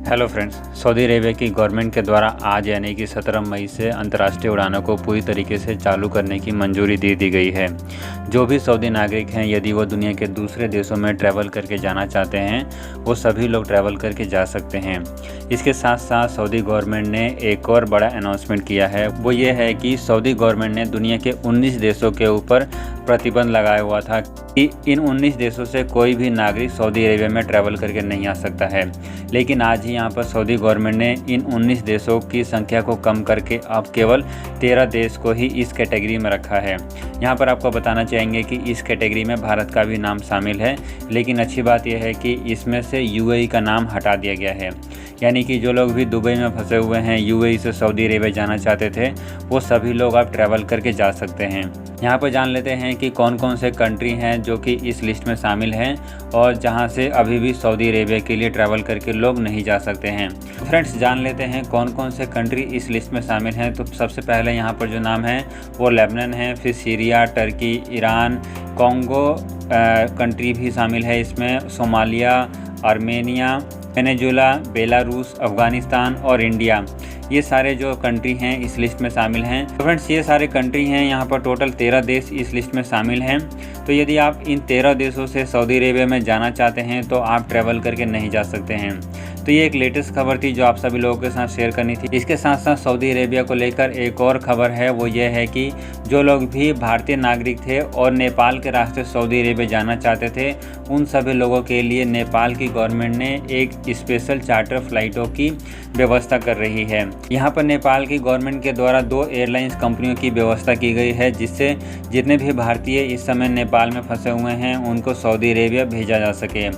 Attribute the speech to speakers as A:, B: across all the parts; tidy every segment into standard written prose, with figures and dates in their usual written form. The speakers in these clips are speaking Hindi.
A: हेलो फ्रेंड्स, सऊदी अरेबिया की गवर्नमेंट के द्वारा आज यानी कि 17 मई से अंतर्राष्ट्रीय उड़ानों को पूरी तरीके से चालू करने की मंजूरी दे दी गई है। जो भी सऊदी नागरिक हैं, यदि वो दुनिया के दूसरे देशों में ट्रैवल करके जाना चाहते हैं, वो सभी लोग ट्रैवल करके जा सकते हैं। इसके साथ साथ सऊदी गवर्नमेंट ने एक और बड़ा अनाउंसमेंट किया है, वो ये है कि सऊदी गवर्नमेंट ने दुनिया के 19 देशों के ऊपर प्रतिबंध लगाया हुआ था कि इन 19 देशों से कोई भी नागरिक सऊदी अरेबिया में ट्रैवल करके नहीं आ सकता है। लेकिन आज ही यहाँ पर सऊदी गवर्नमेंट ने इन 19 देशों की संख्या को कम करके अब केवल 13 देश को ही इस कैटेगरी में रखा है। यहाँ पर आपको बताना चाहेंगे कि इस कैटेगरी में भारत का भी नाम शामिल है, लेकिन अच्छी बात यह है कि इसमें से यूएई का नाम हटा दिया गया है। यानी कि जो लोग भी दुबई में फंसे हुए हैं, यूएई से सऊदी अरेबिया जाना चाहते थे, वो सभी लोग अब ट्रैवल करके जा सकते हैं। यहाँ पर जान लेते हैं कि कौन कौन से कंट्री हैं जो कि इस लिस्ट में शामिल हैं और जहाँ से अभी भी सऊदी अरेबिया के लिए ट्रैवल करके लोग नहीं जा सकते हैं। फ्रेंड्स, जान लेते हैं कौन कौन से कंट्री इस लिस्ट में शामिल हैं। तो सबसे पहले यहाँ पर जो नाम है वो लेबनान है, फिर Syria, Turkey, Iran, Congo country भी शामिल है इसमें, Somalia, Armenia, Venezuela, Belarus, Afghanistan और इंडिया। ये सारे जो कंट्री हैं इस लिस्ट में शामिल हैं। तो फ्रेंड्स, ये सारे कंट्री हैं, यहाँ पर टोटल 13 देश इस लिस्ट में शामिल हैं। तो यदि आप इन 13 देशों से सऊदी अरेबिया में जाना चाहते हैं तो आप ट्रैवल करके नहीं जा सकते हैं। तो ये एक लेटेस्ट खबर थी जो आप सभी लोगों के साथ शेयर करनी थी। इसके साथ साथ सऊदी अरेबिया को लेकर एक और खबर है, वो ये है कि जो लोग भी भारतीय नागरिक थे और नेपाल के रास्ते सऊदी अरेबिया जाना चाहते थे, उन सभी लोगों के लिए नेपाल की गवर्नमेंट ने एक स्पेशल चार्टर फ्लाइटों की व्यवस्था कर रही है। यहाँ पर नेपाल की गवर्नमेंट के द्वारा 2 एयरलाइंस कंपनियों की व्यवस्था की गई है, जिससे जितने भी भारतीय इस समय नेपाल में फंसे हुए हैं उनको सऊदी अरेबिया भेजा जा सके।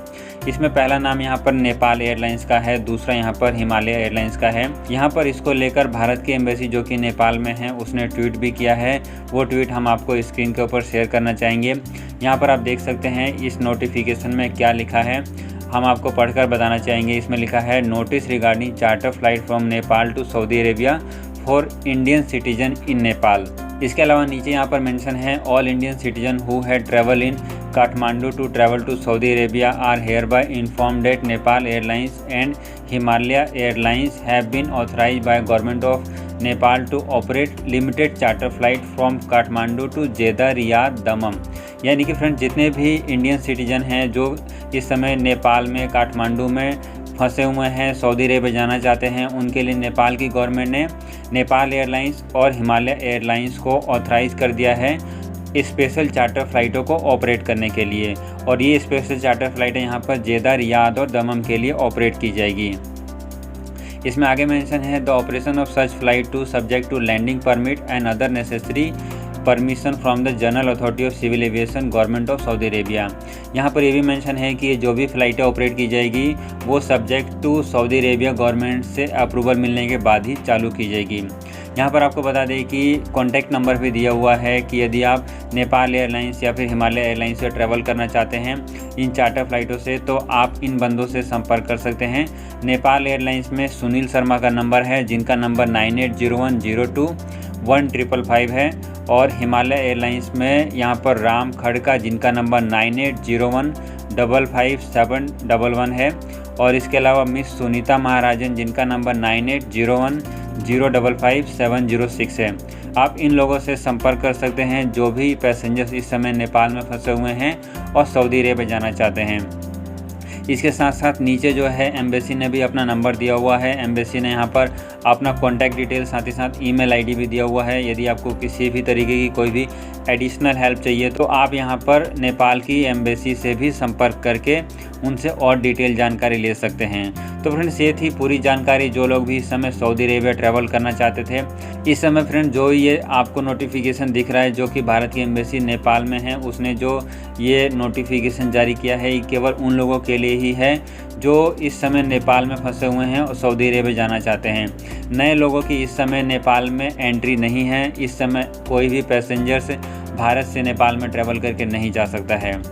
A: इसमें पहला नाम यहाँ पर नेपाल एयरलाइंस का है, दूसरा यहाँ पर हिमालय एयरलाइंस का है। यहाँ पर इसको लेकर भारत की एम्बेसी जो कि नेपाल में है उसने ट्वीट भी किया है। वो ट्वीट हम आपको स्क्रीन के ऊपर शेयर करना चाहेंगे। यहाँ पर आप देख सकते हैं इस नोटिफिकेशन में क्या लिखा है, हम आपको पढ़कर बताना चाहेंगे। इसमें लिखा है, notice regarding charter flight from Nepal to Saudi Arabia for Indian citizen in Nepal. इसके अलावा नीचे यहाँ पर मेंशन है, all Indian citizen who had travel in Kathmandu to travel to Saudi Arabia are hereby informed that Nepal Airlines and Himalaya Airlines have been authorised by government of Nepal to operate limited charter flight from Kathmandu to Jeddah, Riyadh, Dammam. यानी कि फ्रेंड्स, जितने भी इंडियन सिटीजन हैं जो इस समय नेपाल में काठमांडू में फंसे हुए हैं, सऊदी अरेबिया जाना चाहते हैं, उनके लिए नेपाल की गवर्नमेंट ने नेपाल एयरलाइंस और हिमालय एयरलाइंस को ऑथराइज़ कर दिया है स्पेशल चार्टर फ़्लाइटों को ऑपरेट करने के लिए। और ये स्पेशल चार्टर फ़्लाइटें यहाँ पर जेदा, रियाद और दमम के लिए ऑपरेट की जाएगी। इसमें आगे मेंशन है, the operation of such flight to subject to landing permit and other necessary permission from the General Authority of Civil Aviation government of Saudi Arabia. यहाँ पर ये भी मेंशन है कि जो भी फ़्लाइटें ऑपरेट की जाएगी वो subject to Saudi Arabia government से अप्रूवल मिलने के बाद ही चालू की जाएगी। यहाँ पर आपको बता दें कि कॉन्टैक्ट नंबर भी दिया हुआ है कि यदि आप नेपाल एयरलाइंस या फिर हिमालय एयरलाइंस से ट्रैवल करना चाहते हैं इन चार्टर फ्लाइटों से, तो आप इन बंदों से संपर्क कर सकते हैं। नेपाल एयरलाइंस में सुनील शर्मा का नंबर है, जिनका नंबर 9801021555 है, और हिमालय एयरलाइंस में यहाँ पर राम खड़का, जिनका नंबर 9801555711 है, और इसके अलावा मिस सुनीता महाराजन, जिनका नंबर 9801055706 है। आप इन लोगों से संपर्क कर सकते हैं जो भी पैसेंजर्स इस समय नेपाल में फंसे हुए हैं और सऊदी अरेबिया जाना चाहते हैं। इसके साथ साथ नीचे जो है एम्बेसी ने भी अपना नंबर दिया हुआ है। एम्बेसी ने यहाँ पर अपना कॉन्टैक्ट डिटेल साथ ही साथ ईमेल आईडी भी दिया हुआ है। यदि आपको किसी भी तरीके की कोई भी एडिशनल हेल्प चाहिए तो आप यहाँ पर नेपाल की एम्बेसी से भी संपर्क करके उनसे और डिटेल जानकारी ले सकते हैं। तो फ्रेंड्स, ये थी पूरी जानकारी। जो लोग भी इस समय सऊदी अरेबिया ट्रैवल करना चाहते थे, इस समय फ्रेंड जो ये आपको नोटिफिकेशन दिख रहा है जो कि भारत की एम्बेसी नेपाल में है, उसने जो ये नोटिफिकेशन जारी किया है, ये केवल उन लोगों के लिए ही है जो इस समय नेपाल में फंसे हुए हैं और सऊदी अरेबिया जाना चाहते हैं। नए लोगों की इस समय नेपाल में एंट्री नहीं है। इस समय कोई भी पैसेंजर्स भारत से नेपाल में ट्रैवल करके नहीं जा सकता है।